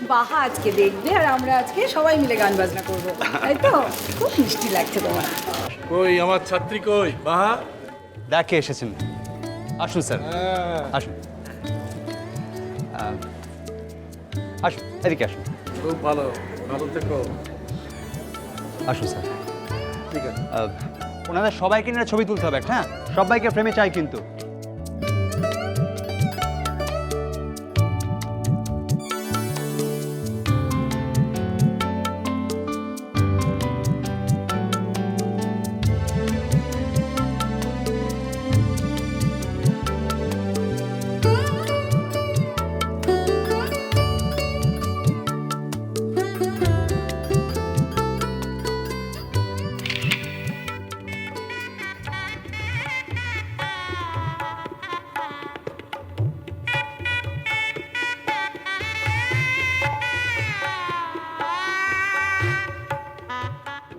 বাহা আজকে দেখবে আর আমরা আজকে সবাই মিলে গান বাজনা করবো, তাই তো? খুব মিষ্টি লাগছে তোমার। কই আমার ছাত্রী কই বাহা? দেখে এসেছেন। আসুন স্যার, আসুন। আসুন, এদিকে আসুন। খুব ভালো, ভালো থেকো। আসুন স্যার। ঠিক আছে। ওনাদের সবাইকে নিয়ে ছবি তুলতে হবে, হ্যাঁ? সবাইকে ফ্রেমে চাই কিন্তু।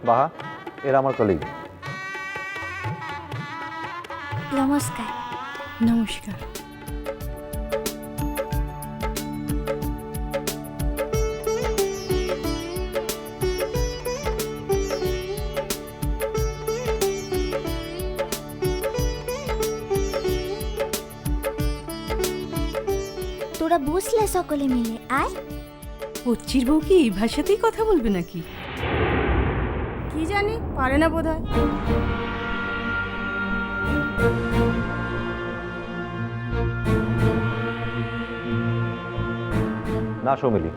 বাহা, এরা আমার কলিগ। নমস্কার। নমস্কার। তোরা বসলে সকলে মিলে আয়। কচ্ছির বউ কি এই ভাষাতেই কথা বলবে নাকি? কি জানি, পারে না বোধহয়। না সৌমিলি,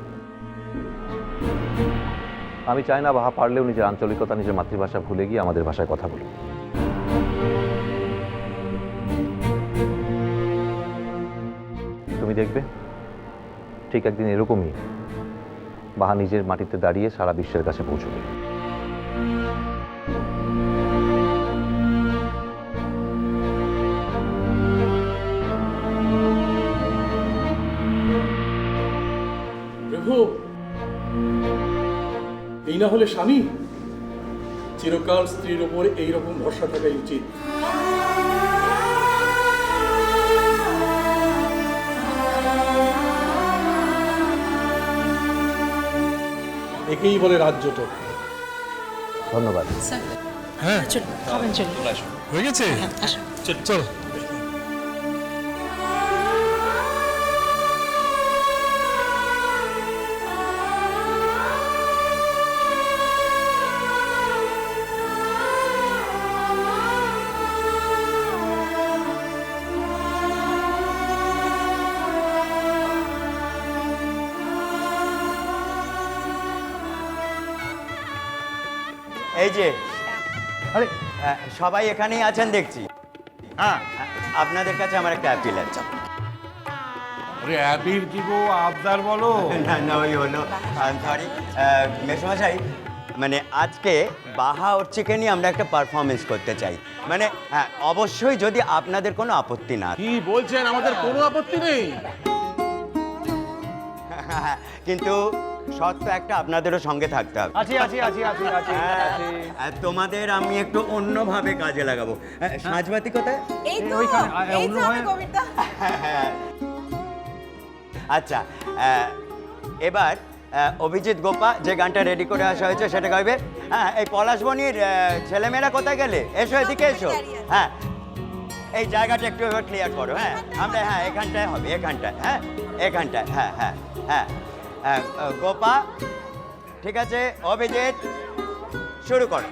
আমি চাই না বাহা পারলেও নিজের আঞ্চলিকতা, নিজের মাতৃভাষা ভুলে গিয়ে আমাদের ভাষায় কথা বলে। তুমি দেখবে ঠিক একদিন এরকমই বাহা নিজের মাটিতে দাঁড়িয়ে সারা বিশ্বের কাছে পৌঁছবে। প্রভু, এই না হলে স্বামী? চিরকাল স্ত্রীর ওপর এইরকম ভরসা থাকাই উচিত। একেই বলে রাজ্যটা। ধন্যবাদ। হ্যাঁ, খাবেন চলো। হয়ে গেছে। চলো। এই যে আরে সবাই এখানেই আছেন দেখছি। হ্যাঁ, আপনাদের কাছে আমার একটা অ্যাপিল আছে। আরে অ্যাবির কি গো, আবদার বলো। না না, ওই হলো সরি মেসমশাই, মানে আজকে বাহা উচ্চিকে নিয়ে আমরা একটা পারফরমেন্স করতে চাই। মানে হ্যাঁ, অবশ্যই যদি আপনাদের কোনো আপত্তি না কি বলছেন? আমাদের কোনো আপত্তি নেই। কিন্তু শর্ত একটা, আপনাদেরও সঙ্গে থাকতে হবে। আছি আছি আছি আছি আছি আছি। আর তোমাদের আমি একটু অন্যভাবে কাজে লাগাবো। সাজবাতি কোথায়? এই তো, ওইখানে, এই তো অন্যভাবে- আমার কবিতা। আচ্ছা, এবার অভিজিৎ গোপা যে গানটা রেডি করে আসা হয়েছে সেটা গাইবে। হ্যাঁ, এই পলাশবনির ছেলেমেয়েরা কোথায় গেলে? এসো, এদিকে এসো। হ্যাঁ, এই জায়গাটা একটু এবার ক্লিয়ার করো। হ্যাঁ, আমরা হ্যাঁ এখানটায় হবে, এখানটায়। হ্যাঁ, এখানটায়। হ্যাঁ হ্যাঁ হ্যাঁ হ্যাঁ, গোপা ঠিক আছে, অভিজিৎ শুরু করো।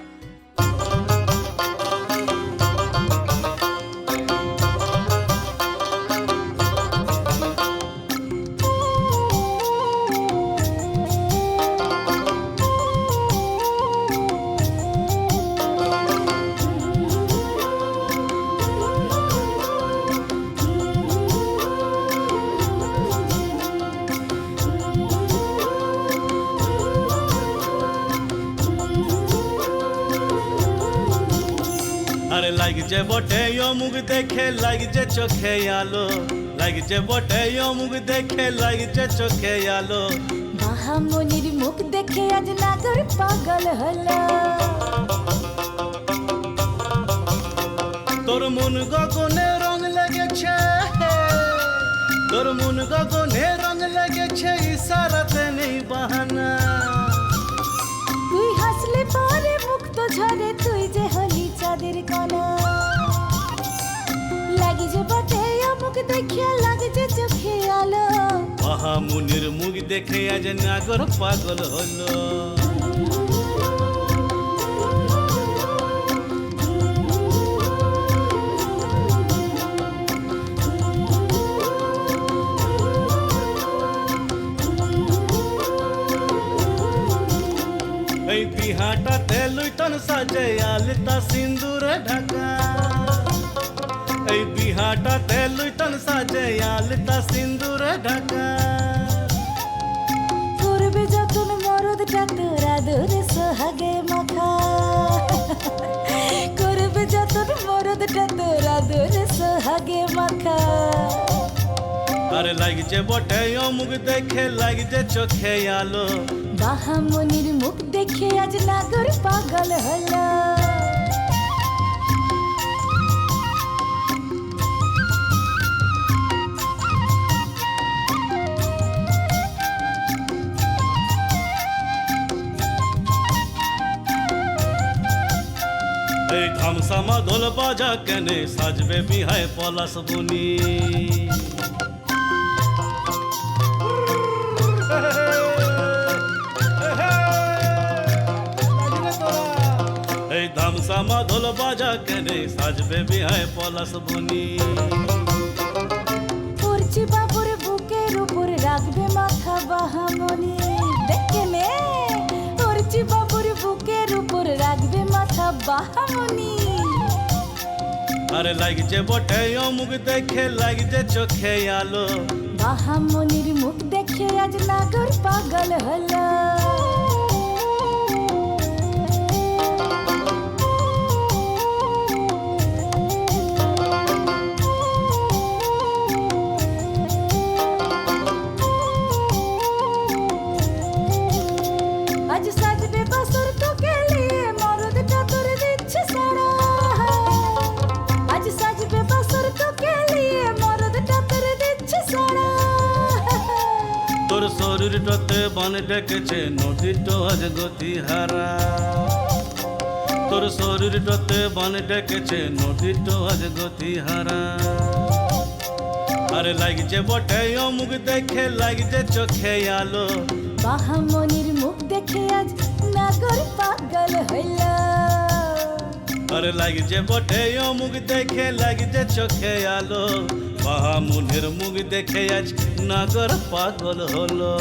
আরে লাগছে বটে ও মুখ দেখে, লাগছে চোখে আলো, লাগছে বটে ও মুখ দেখে, লাগছে চোখে আলো। বাহামনির মুখ দেখে আজ নাগর পাগল হলো। তোর মন গগনে রং লেগেছে, তোর মন গগনে রং লেগেছে, ইশারাতে নেই বাহামুনির মুখ দেখে আজ নাগর পাগল হলো। এই বিহাটাতে লুইটন সাজে আলতা সিন্দুরে ঢাকা, এই বিহাটাতে লুইটন সাজে আলতা সিন্দুরে ঢাকা। করবে যতন মরদটা তোর আদরে সোহাগে মাখা, করবে যতন মরদটা তোর আদরে সোহাগে মাখা। আরে লাগছে বটে ও মুখ দেখে লাগছে চোখে আলো, বাহামনির মুখ দেখে আজ নাগর পাগল হলো। এই ধামসামা দোল বাজা কেনে সাজবে বিহায় পলাশ বনি। এই ধামসামা দোল বাজা কেনে সাজবে বিহায় পলাশ বনি। পড়ছি বাবুর বুকের উপর রাখবে মাথা বাহামনি, দেখে নে পড়ছি বাবুর বুকের উপর রাখবে মাথা বাহামনি। আরে লাগছে বটে ও মুখ দেখে লাগছে চোখে আলো, বাহামনির মুখ দেখে আজ নাগর পাগল হলো। আজ সাজবে বাসর তোকে নিয়ে মরদটা তোর দিচ্ছে সারা, আজ সাজবে বাসর তোকে নিয়ে মরদটা তোর দিচ্ছে সারা। তোর শরীরটাতে বান ডেকেছে নদীটা আজ গতি হারা, তোর শরীরটাতে বান ডেকেছে নদীটা আজ গতি হারা। আরে লাগছে বটে ও মুখ দেখে লাগছে চোখে আলো, বাহামনির মুখ দেখে আজ নাগর পাগল হইল। আরে লাগছে বটে ও মুখ দেখে লাগছে চোখে আলো, বাহামুনির মুখ দেখে আজ নাগর পাগল হলো।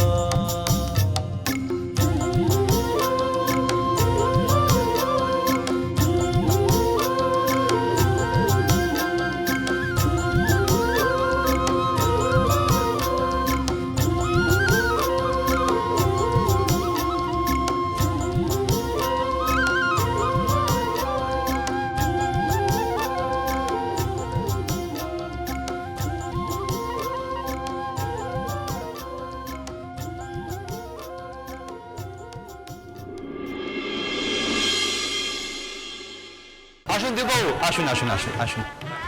আসুন দীপবাবু, আসুন আসুন আসুন আসুন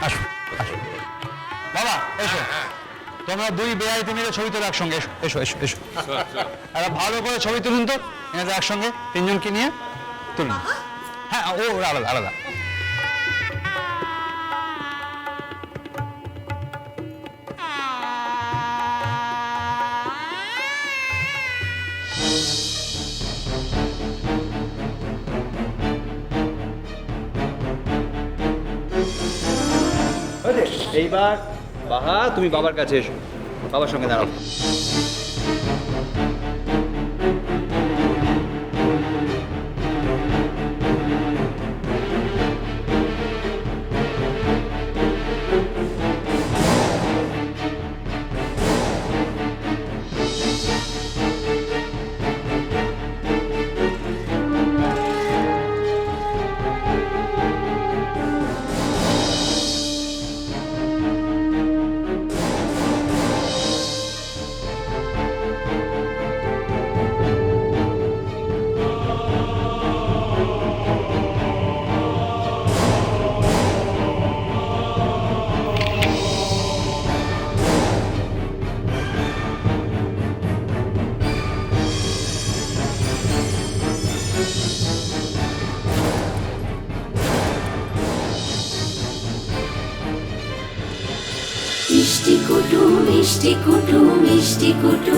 আসুন আসুন। বাবা এসো, তোমরা দুই বেআইতে মিলে ছবি তোলো একসঙ্গে, এসো এসো এসো এসো। একটা ভালো করে ছবি তুলুন তো, এনাদের একসঙ্গে তিনজনকে নিয়ে তুলুন। হ্যাঁ ও আলাদা আলাদা। এইবার বাহা তুমি বাবার কাছে এসো, বাবার সঙ্গে দাঁড়াও। মিষ্টি কুটু মিষ্টি কুটু মিষ্টি কুটু